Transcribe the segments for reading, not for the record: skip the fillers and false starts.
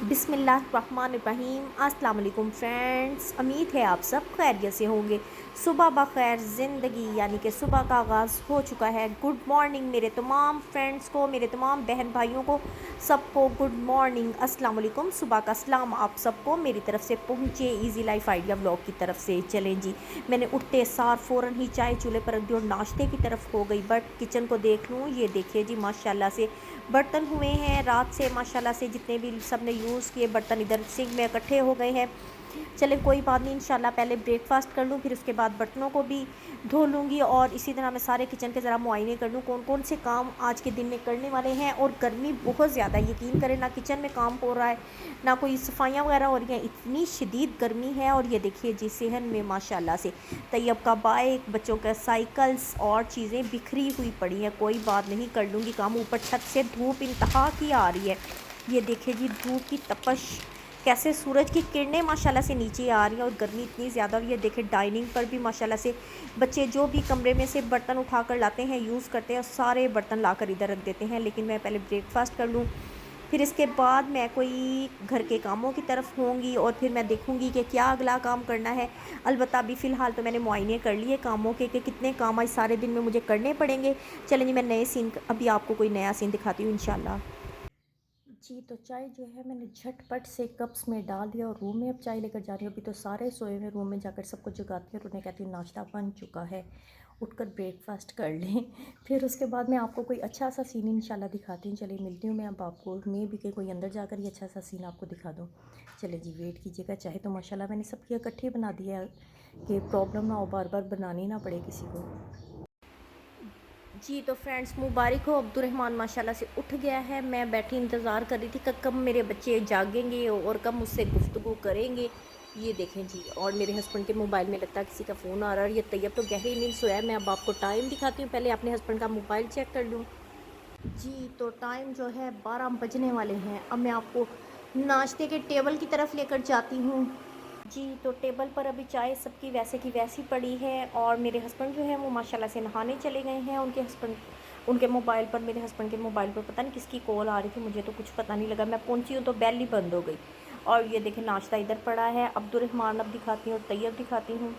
बिस्मिल्लाहिर्रहमानिर्रहीम। अस्सलाम वालेकुम फ्रेंड्स, उम्मीद है आप सब खैरियत से होंगे। सुबह बखैर ज़िंदगी यानी कि सुबह का आगाज़ हो चुका है। गुड मॉर्निंग मेरे तमाम फ्रेंड्स को, मेरे तमाम बहन भाइयों को, सबको गुड मॉर्निंग, अस्सलाम वालेकुम। सुबह का सलाम आप सबको मेरी तरफ़ से पहुँचे इजी लाइफ आइडिया ब्लॉग की तरफ से। चलें जी, मैंने उठते सार फ़ौरन ही चाय चूल्हे पर रख दी और नाश्ते की तरफ हो गई। बट किचन को देख लूँ, ये देखिए जी माशाल्लाह से बर्तन हुए हैं रात से, माशाल्लाह से जितने भी सब ने यूज़ किए बर्तन इधर सिंक में इकट्ठे हो गए हैं। चले कोई बात नहीं, इंशाल्लाह पहले ब्रेकफास्ट कर लूँ, फिर उसके बाद बर्तनों को भी धो लूँगी और इसी तरह मैं सारे किचन के ज़रा मुआयने कर लूँ कौन कौन से काम आज के दिन में करने वाले हैं। और गर्मी बहुत ज़्यादा, यकीन करें ना किचन में काम हो रहा है ना कोई सफाइयाँ वगैरह हो रही हैं, इतनी शदीद गर्मी है। और ये देखिए जी सहन में माशाल्लाह से तैयब का बाइक, बच्चों के साइकिल्स और चीज़ें बिखरी हुई पड़ी हैं। कोई बात नहीं, कर लूँगी काम। ऊपर छत से धूप इंतहा की आ रही है, ये देखिए जी धूप की तपश, कैसे सूरज की किरणें माशाल्लाह से नीचे आ रही हैं और गर्मी इतनी ज़्यादा। और ये देखिए डाइनिंग पर भी माशाल्लाह से बच्चे जो भी कमरे में से बर्तन उठा कर लाते हैं, यूज़ करते हैं, सारे बर्तन लाकर इधर रख देते हैं। लेकिन मैं पहले ब्रेकफास्ट कर लूँ, फिर इसके बाद मैं कोई घर के कामों की तरफ होंगी और फिर मैं देखूंगी कि क्या अगला काम करना है। अलबत्ता अभी फ़िलहाल तो मैंने मुआयने कर लिए कामों के कि कितने काम आज सारे दिन में मुझे करने पड़ेंगे। चलें जी, मैं नए सीन अभी आपको कोई नया सीन दिखाती हूँ इंशाल्लाह। जी तो चाय जो है मैंने झटपट से कप्स में डाल दिया और रूम में अब चाय लेकर जा रही हूँ। अभी तो सारे सोए हुए, रूम में जाकर सबको जगाती हूँ और उन्हें कहती हूँ नाश्ता बन चुका है, उठकर ब्रेकफास्ट कर लें। फिर उसके बाद मैं आपको कोई अच्छा सा सीन इंशाल्लाह दिखाती हूँ। चलिए मिलती हूँ मैं अब आपको, मैं भी कोई अंदर जाकर ये अच्छा सा सीन आपको दिखा दूँ। चलिए जी वेट कीजिएगा। चाहे तो माशाल्लाह मैंने सबकी इकट्ठी बना दिया है कि प्रॉब्लम ना हो, बार बार बनानी ना पड़े किसी को। जी तो फ्रेंड्स मुबारक हो, अब्दुर्रहमान माशाल्लाह से उठ गया है। मैं बैठी इंतज़ार कर रही थी कि कब मेरे बच्चे जागेंगे और कब मुझसे गुफ्तगू करेंगे। ये देखें जी, और मेरे हस्बैंड के मोबाइल में लगता है किसी का फ़ोन आ रहा है। और ये तैयब तो गहरी नींद सोया है। मैं अब आपको टाइम दिखाती हूँ, पहले अपने हस्बैंड का मोबाइल चेक कर लूँ। जी तो टाइम जो है 12 बजने वाले हैं। अब मैं आपको नाश्ते के टेबल की तरफ लेकर जाती हूँ। जी तो टेबल पर अभी चाय सबकी वैसे की वैसी पड़ी है और मेरे हस्बैंड जो हैं वो माशाल्लाह से नहाने चले गए हैं। उनके मोबाइल पर, मेरे हस्बैंड के मोबाइल पर पता नहीं किसकी कॉल आ रही थी, मुझे तो कुछ पता नहीं लगा। मैं पहुंची हूँ तो बेल ही बंद हो गई। और ये देखें नाश्ता इधर पड़ा है। अब्दुर्रहमान अब दिखाती हूँ और तैयब दिखाती हूँ।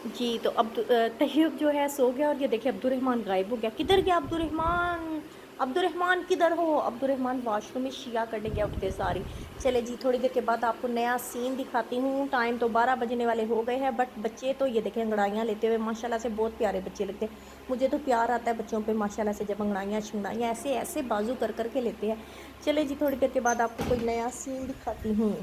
जी तो अब तैयब जो है सो गया और ये देखिए अब्दुर्रहमान गायब हो गया। किधर गया अब्दुर्रहमान? अब्दुर्रहमान किधर हो? अब्दुर्रहमान वॉशरूम में शिया करने गया उठते सारी। चले जी थोड़ी देर के बाद आपको नया सीन दिखाती हूँ। टाइम तो 12 बजने वाले हो गए हैं, बट बच्चे तो ये देखें अंगड़ाइयाँ लेते हुए माशाल्लाह से बहुत प्यारे बच्चे लगते हैं। मुझे तो प्यार आता है बच्चों पे माशाल्लाह से, जब अंगड़ाइयाँ शंगड़ाइयाँ ऐसे ऐसे बाजू कर कर के लेते हैं। चले जी थोड़ी देर के बाद आपको कोई नया सीन दिखाती हूँ।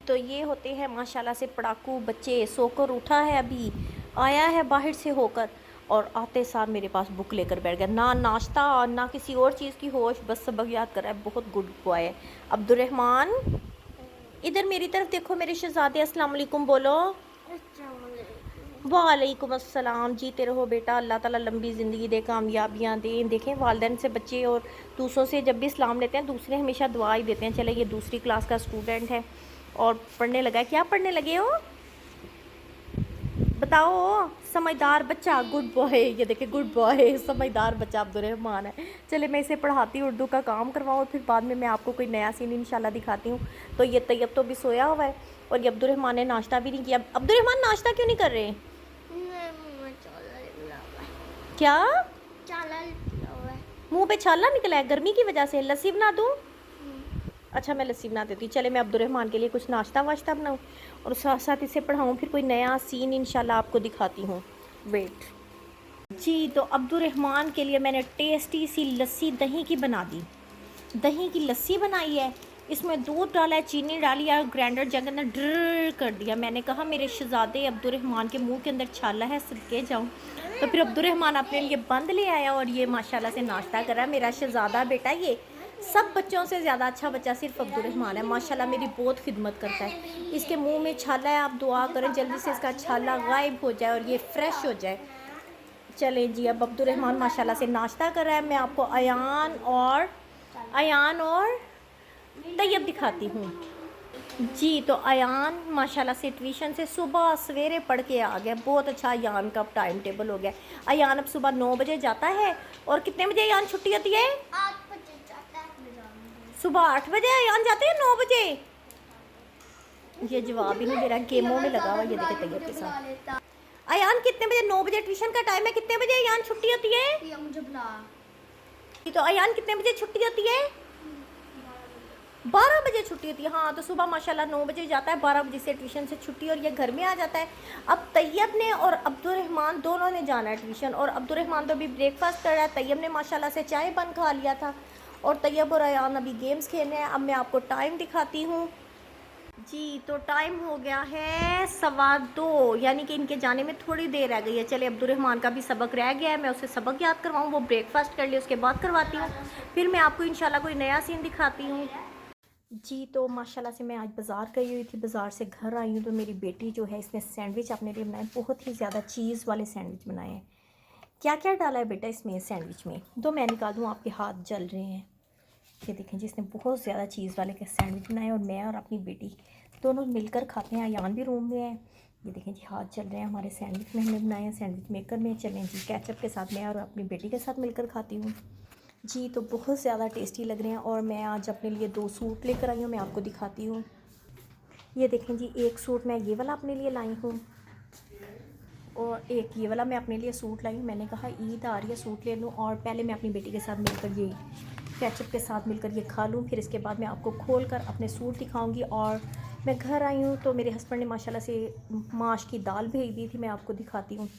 तो ये होते हैं माशाल्लाह से पड़ाकू बच्चे। सोकर उठा है अभी, आया है बाहर से होकर और आते सार मेरे पास बुक लेकर बैठ गया। ना नाश्ता और ना किसी और चीज़ की होश, बस सबक याद कर रहा है। बहुत गुड बॉय है अब्दुर्रहमान। इधर मेरी तरफ देखो मेरे शहजादे, अस्सलाम वालेकुम बोलो। वालेकुम अस्सलाम। जीते रहो बेटा, अल्लाह ताला लंबी ज़िंदगी दे, कामयाबियाँ दे। देखें वालिदैन से बच्चे और दूसरों से जब भी सलाम लेते हैं, दूसरे हमेशा दुआ ही देते हैं। चले ये दूसरी क्लास का स्टूडेंट है और पढ़ने लगा है। क्या पढ़ने लगे हो बताओ? समझदार बच्चा, गुड बॉय। ये देखिए गुड बॉय, समझदार बच्चा अब्दुर्रहमान है। चले मैं इसे पढ़ाती हूँ, उर्दू का काम करवाऊँ, फिर बाद में मैं आपको कोई नया सीन इंशाल्लाह दिखाती हूँ। तो ये तैयब तो भी सोया हुआ है और ये अब्दुर्रहमान ने नाश्ता भी नहीं किया। अब्दुर्रहमान नाश्ता क्यों नहीं कर रहे? क्या मुंह पे छाला निकला है गर्मी की वजह से? लस्सी बना दूँ? अच्छा मैं लस्सी बना देती हूँ। चले मैं अब्दुर्रहमान के लिए कुछ नाश्ता वाश्ता बनाऊँ और साथ साथ इसे पढ़ाऊँ, फिर कोई नया सीन इंशाल्लाह आपको दिखाती हूँ। वेट। जी तो अब्दुर्रहमान के लिए मैंने टेस्टी सी लस्सी दही की बना दी। दही की लस्सी बनाई है, इसमें दूध डाला है, चीनी डाली है, ग्राइंडर जग अंदर ड्र कर दिया। मैंने कहा मेरे शहजादे अब्दुर्रहमान के मुंह के अंदर छाला है, सदके जाऊँ। तो फिर अब्दुर्रहमान अपने लिए बंद ले आया और ये माशाल्लाह से नाश्ता कर रहा है। मेरा शहजादा बेटा, ये सब बच्चों से ज़्यादा अच्छा बच्चा सिर्फ अब्दुर्रहमान है। माशाल्लाह मेरी बहुत खिदमत करता है। इसके मुंह में छाला है, आप दुआ करें जल्दी से इसका छाला गायब हो जाए और ये फ्रेश हो जाए। चलें जी अब अब्दुर्रहमान माशाल्लाह से नाश्ता कर रहा है। मैं आपको अयान और तैयब दिखाती हूँ। जी तो अयान माशाल्लाह से ट्यूशन से सुबह सवेरे पढ़ के आ गया। बहुत अच्छा अयान का टाइम टेबल हो गया। अयान अब सुबह 9 बजे जाता है और कितने बजे अयान छुट्टी होती है? सुबह 8 बजे अयान जाते हैं 9 बजे? ये जवाब ही नहीं दे रहा, गेमों में लगा हुआ। ये देखे तैयब के साथ। अयान कितने बजे? 9 बजे ट्यूशन का टाइम है। कितने बजे अयान छुट्टी होती है? मुझे बुला। तो अयान कितने बजे छुट्टी होती है? 12 बजे छुट्टी होती है। हाँ, तो सुबह माशाल्लाह 9 बजे जाता है, 12 बजे से ट्यूशन से छुट्टी और ये घर में आ जाता है। अब तैयब ने और अब्दुर्रहमान दोनों ने जाना है ट्यूशन, और अब्दुर्रहमान तो अभी ब्रेकफास्ट कर रहा है। तैयब ने माशाल्लाह से चाय बन खा लिया था, और तैयब और अयान अभी गेम्स खेल रहे हैं। अब मैं आपको टाइम दिखाती हूँ जी। तो टाइम हो गया है 2:15, यानी कि इनके जाने में थोड़ी देर रह गई है। चले, अब्दुर्रहमान का भी सबक रह गया है, मैं उसे सबक याद करवाऊँ, वो ब्रेकफास्ट कर ले, उसके बाद करवाती हूँ। फिर मैं आपको इंशाल्लाह कोई नया सीन दिखाती हूँ जी। तो माशाल्लाह से मैं आज बाज़ार गई हुई थी, बाज़ार से घर आई हूँ तो मेरी बेटी जो है इसने सैंडविच अपने लिए बनाए, बहुत ही ज़्यादा चीज़ वाले सैंडविच बनाए हैं। क्या क्या डाला है बेटा इसमें सैंडविच में? दो मैं निकाल दूँ, आपके हाथ जल रहे हैं। ये देखें जी, इसने बहुत ज़्यादा चीज़ वाले के सैंडविच बनाए, और मैं और अपनी बेटी दोनों मिलकर खाते हैं। अयान भी रूम में है। ये देखें जी, हाथ चल रहे हैं हमारे सैंडविच में, हमने बनाए हैं सैंडविच मेकर में। चलें जी, केचप के साथ मैं और अपनी बेटी के साथ मिलकर खाती हूँ जी। तो बहुत ज़्यादा टेस्टी लग रहे हैं, और मैं आज अपने लिए 2 सूट लेकर आई हूँ, मैं आपको दिखाती हूँ। ये देखें जी, एक सूट मैं ये वाला अपने लिए लाई हूँ, और एक ये वाला मैं अपने लिए सूट लाई हूँ। मैंने कहा ईद आ रही है, सूट ले लूँ, और पहले मैं अपनी बेटी के साथ मिलकर ये केचप के साथ मिलकर ये खा लूँ, फिर इसके बाद मैं आपको खोल कर अपने सूट दिखाऊँगी। और मैं घर आई हूँ तो मेरे हस्बैंड ने माशाल्लाह से माश की दाल भेज दी थी, मैं आपको दिखाती हूँ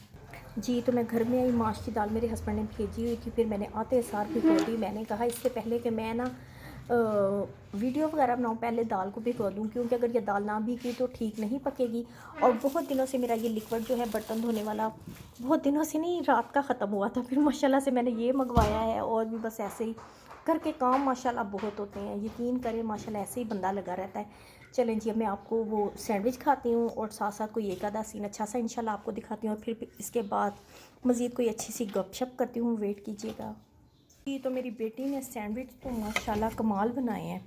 जी। तो मैं घर में आई, माश की दाल मेरे हस्बैंड ने भेजी हुई थी, फिर मैंने आते सार भिगो दी। मैंने कहा इससे पहले कि मैं ना वीडियो वगैरह बनाऊँ, पहले दाल को भिगो दूँ, क्योंकि अगर ये दाल ना भीगी तो ठीक नहीं पकेगी। और बहुत दिनों से मेरा ये लिक्विड जो है बर्तन धोने वाला, बहुत दिनों से नहीं, रात का ख़त्म हुआ था, फिर माशाल्लाह से मैंने ये मंगवाया है। और भी बस ऐसे ही घर के काम माशाल्लाह बहुत होते हैं, यकीन करें माशाल्लाह ऐसे ही बंदा लगा रहता है। चलें जी, अब मैं आपको वो सैंडविच खाती हूँ, और साथ साथ कोई एक आधा सीन अच्छा सा इंशाल्लाह आपको दिखाती हूँ, और फिर इसके बाद मज़ीद कोई अच्छी सी गपशप करती हूँ, वेट कीजिएगा जी। तो मेरी बेटी ने सैंडविच तो माशाल्लाह कमाल बनाए हैं।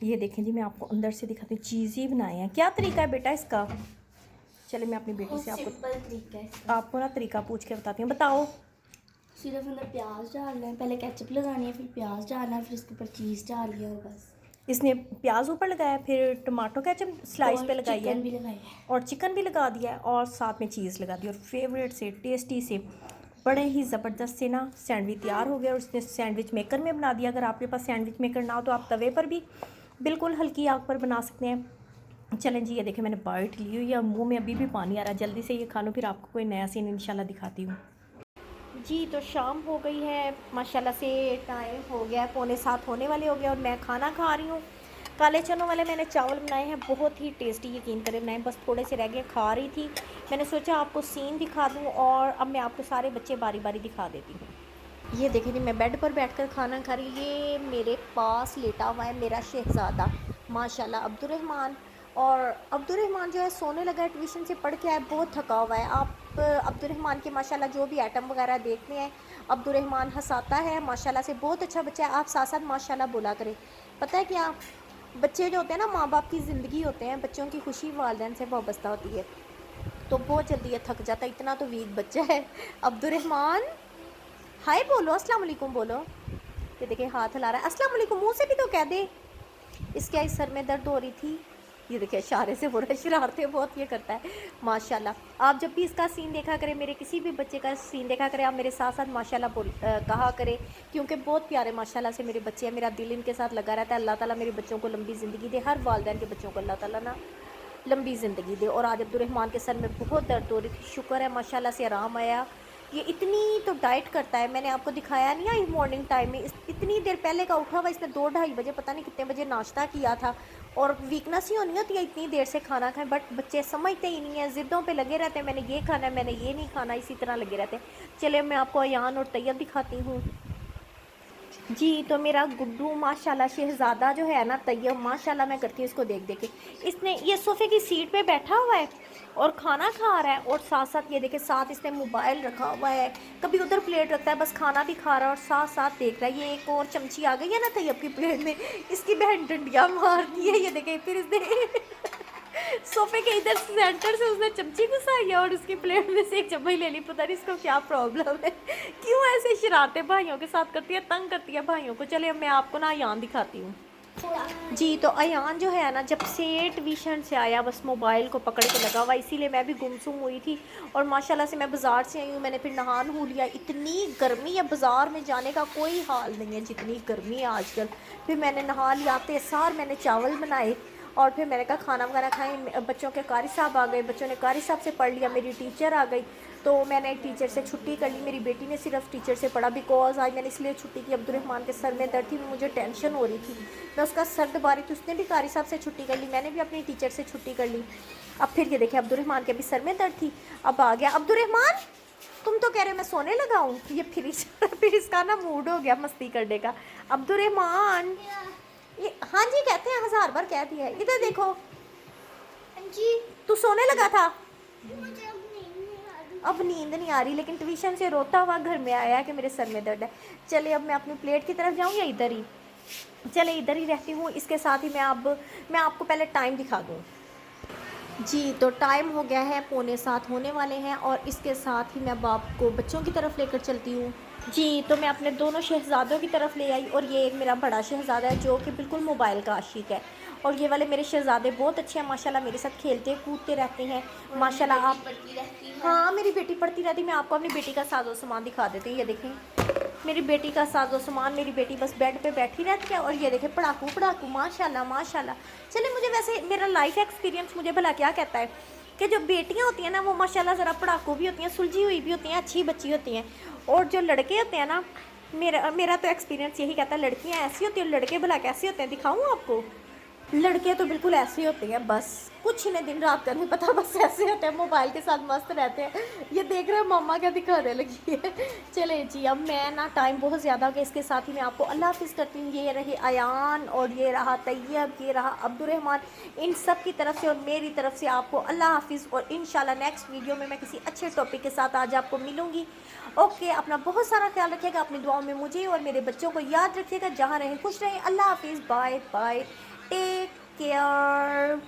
ये देखें जी, मैं आपको अंदर से दिखाती हूँ, चीज़ी बनाए हैं। क्या तरीका है बेटा इसका? चले, मैं अपनी बेटी से आपको ना तरीका पूछ के बताती हूँ, बताओ। सिर्फ अंदर प्याज डालना है, पहले केचप लगानी है, फिर प्याज डालना है, फिर उसके ऊपर चीज़ डाली है, और बस। इसने प्याज ऊपर लगाया, फिर टमाटो केचप स्लाइस पे लगाई है, भी लगाई है, और चिकन भी लगा दिया है, और साथ में चीज़ लगा दी, और फेवरेट से टेस्टी से बड़े ही ज़बरदस्त से ना सैंडविच तैयार हो गया। और उसने सैंडविच मेकर में बना दिया। अगर आपके पास सैंडविच मेकर ना हो तो आप तवे पर भी बिल्कुल हल्की आग पर बना सकते हैं। चलें जी, ये देखें मैंने बाइट ली हुई है, मुँह में अभी भी पानी आ रहा है। जल्दी से ये खा लो, फिर आपको कोई नया सीन इंशाल्लाह दिखाती हूँ जी। तो शाम हो गई है माशाल्लाह से, टाइम हो गया 6:45 होने वाले हो गए, और मैं खाना खा रही हूँ। काले चनों वाले मैंने चावल बनाए हैं, बहुत ही टेस्टी, यकीन करें बनाए, बस थोड़े से रह गए, खा रही थी। मैंने सोचा आपको सीन दिखा दूँ, और अब मैं आपको सारे बच्चे बारी बारी दिखा देती हूँ। ये देखें जी, मैं बेड पर बैठकर खाना खा रही। ये मेरे पास लेटा हुआ है मेरा शहज़ादा माशाल्लाह अब्दुर्रहमान, और अब्दुर्रहमान जो है सोने लगा है, ट्यूशन से पढ़ के आया, बहुत थका हुआ है। आप अब्दुर्रहमान के माशाल्लाह जो भी आइटम वगैरह देखते हैं, अब्दुर्रहमान हंसाता है माशाल्लाह से, बहुत अच्छा बच्चा है। आप साथ साथ माशाल्लाह बोला करें। पता है क्या, बच्चे जो होते हैं ना, माँ बाप की ज़िंदगी होते हैं, बच्चों की खुशी वालिदैन से वाबस्ता होती है, तो बहुत जल्दी ये थक जाता है, इतना तो वीक बच्चा है अब्दुर्रहमान। हाय बोलो, अस्सलाम वालेकुम बोलो। ये देखिए हाथ हिला रहा है, अस्सलाम वालेकुम मुँह से भी तो कह दे। इसके आज सर में दर्द हो रही थी, ये देखिए इशारे से हो रहा है, शरारतें बहुत ये करता है माशाल्लाह। आप जब भी इसका सीन देखा करें, मेरे किसी भी बच्चे का सीन देखा करें, आप मेरे साथ साथ माशाल्लाह कहा करें, क्योंकि बहुत प्यारे माशाल्लाह से मेरे बच्चे हैं। मेरा दिल इनके साथ लगा रहता है। अल्लाह ताला मेरे बच्चों को लंबी ज़िंदगी दे, हर वालिदैन के बच्चों को अल्लाह ताला ना लंबी ज़िंदगी दे। और आज अब्दुर्रहमान के सर में बहुत दर्द हो रही थी, शुक्र है माशाल्लाह से आराम आया। ये इतनी तो डाइट करता है, मैंने आपको दिखाया नहीं है मॉर्निंग टाइम में, इतनी देर पहले का उठा हुआ, इसने 2-2:30 बजे पता नहीं कितने बजे नाश्ता किया था। और वीकनेस ही होनी होती है इतनी देर से खाना खाएं, बट बच्चे समझते ही नहीं है, ज़िद्दों पे लगे रहते हैं, मैंने ये खाना है, मैंने ये नहीं खाना, इसी तरह लगे रहते हैं। चलिए मैं आपको अयान और तैयब दिखाती हूँ जी। तो मेरा गुड्डू माशाल्लाह शहज़ादा जो है ना, तैयब माशाल्लाह, मैं करती हूँ इसको देख देख के, इसने ये सोफ़े की सीट पे बैठा हुआ है और खाना खा रहा है, और साथ साथ ये देखे, साथ इसने मोबाइल रखा हुआ है, कभी उधर प्लेट रखता है, बस खाना भी खा रहा है और साथ साथ देख रहा है। ये एक और चमची आ गई है ना तैयब की प्लेट में, इसकी बहन डंडियाँ मारती है। ये देखे, फिर इसने सोफे के इधर सेंटर से उसने चमची घुसाई है, और उसकी प्लेट में से एक चम्मच ले ली। पता नहीं इसको क्या प्रॉब्लम है, क्यों ऐसे शरारतें भाइयों के साथ करती है, तंग करती है भाइयों को। चलिए अब मैं आपको ना अयान दिखाती हूँ। जी, तो अयान जो है ना, जब से ट्यूशन से आया बस मोबाइल को पकड़ के लगा हुआ, इसीलिए मैं भी गुमसुम हुई थी। और माशाल्लाह से मैं बाज़ार से आई हूँ, मैंने फिर नहा नहू लिया। इतनी गर्मी है, बाज़ार में जाने का कोई हाल नहीं है जितनी गर्मी है आजकल। फिर मैंने नहा लिया, आते सार मैंने चावल बनाए और फिर मैंने कहा खाना वगैरह खाएं। बच्चों के कारी साहब आ गए, बच्चों ने कारी साहब से पढ़ लिया, मेरी टीचर आ गई तो मैंने टीचर से छुट्टी कर ली। मेरी बेटी ने सिर्फ टीचर से पढ़ा, बिकॉज आज मैंने इसलिए छुट्टी की, अब्दुलरहमान के सर में दर्द थी, मुझे टेंशन हो रही थी, मैं उसका सर दबा रही थी। उसने भी कारी साहब से छुट्टी कर ली, मैंने भी अपनी टीचर से छुट्टी कर ली। अब फिर ये देखे अब्दुलरहमान के भी सर में दर्द थी, अब आ गया अब्दुलरहमान, तुम तो कह रहे हो मैं सोने लगा हूँ। ये फिर इसका ना मूड हो गया मस्ती करने का। अब्दुलरहमान, ये हाँ जी कहते हैं, 1000 बार कह दिया है। इधर देखो जी, तू सोने लगा था, मुझे अब नहीं आ रही। अब नींद नहीं आ रही, लेकिन ट्यूशन से रोता हुआ घर में आया है कि मेरे सर में दर्द है। चलिए अब मैं अपनी प्लेट की तरफ जाऊँ या इधर ही, चले इधर ही रहती हूँ। इसके साथ ही मैं आपको पहले टाइम दिखा दूँ। जी, तो टाइम हो गया है 6:45 होने वाले हैं और इसके साथ ही मैं अब आपको बच्चों की तरफ लेकर चलती हूँ। जी, तो मैं अपने दोनों शहज़ादों की तरफ ले आई और ये एक मेरा बड़ा शहज़ादा है जो कि बिल्कुल मोबाइल का आशिक है। और ये वाले मेरे शहज़ादे बहुत अच्छे हैं माशाल्लाह, मेरे साथ खेलते कूदते रहते हैं माशाल्लाह। आप पढ़ती रहती है। हाँ, मेरी बेटी पढ़ती रहती है। मैं आपको अपनी बेटी का साजो सामान दिखा देती हूँ। ये देखें मेरी बेटी का साजो सामान, मेरी बेटी बस बेड पे बैठी रहती है और ये देखें पढ़ाकू पढ़ाकू माशाल्लाह माशाल्लाह। चले, मुझे वैसे मेरा लाइफ एक्सपीरियंस मुझे भला क्या कहता है कि जो बेटियां होती हैं ना वो माशाल्लाह ज़रा पढ़ाकू भी होती हैं, सुलझी हुई भी होती हैं, अच्छी बच्ची होती हैं। और जो लड़के होते हैं ना, मेरा तो एक्सपीरियंस यही कहता है लड़कियां ऐसी होती हैं, लड़के भला कैसे होते हैं दिखाऊँ आपको। लड़के तो बिल्कुल ऐसे ही होते हैं, बस कुछ इन्हें दिन रात का नहीं पता, बस ऐसे होते हैं, मोबाइल के साथ मस्त रहते हैं। ये देख रहे हैं मम्मा क्या दिखाने लगी है। चले जी, अब मैं ना टाइम बहुत ज़्यादा हो गया, इसके साथ ही मैं आपको अल्लाह हाफिज़ करती हूँ। ये रहे अयान और ये रहा तैयब, ये रहा अब्दुलरहमान, इन सब की तरफ से और मेरी तरफ से आपको अल्लाह हाफिज़। और इंशाल्लाह नेक्स्ट वीडियो में मैं किसी अच्छे टॉपिक के साथ आज आपको मिलूँगी। ओके, अपना बहुत सारा ख्याल रखिएगा, अपनी दुआओं में मुझे और मेरे बच्चों को याद रखिएगा। जहाँ रहें खुश रहें। अल्लाह हाफिज़, बाय बाय, टेक केयर।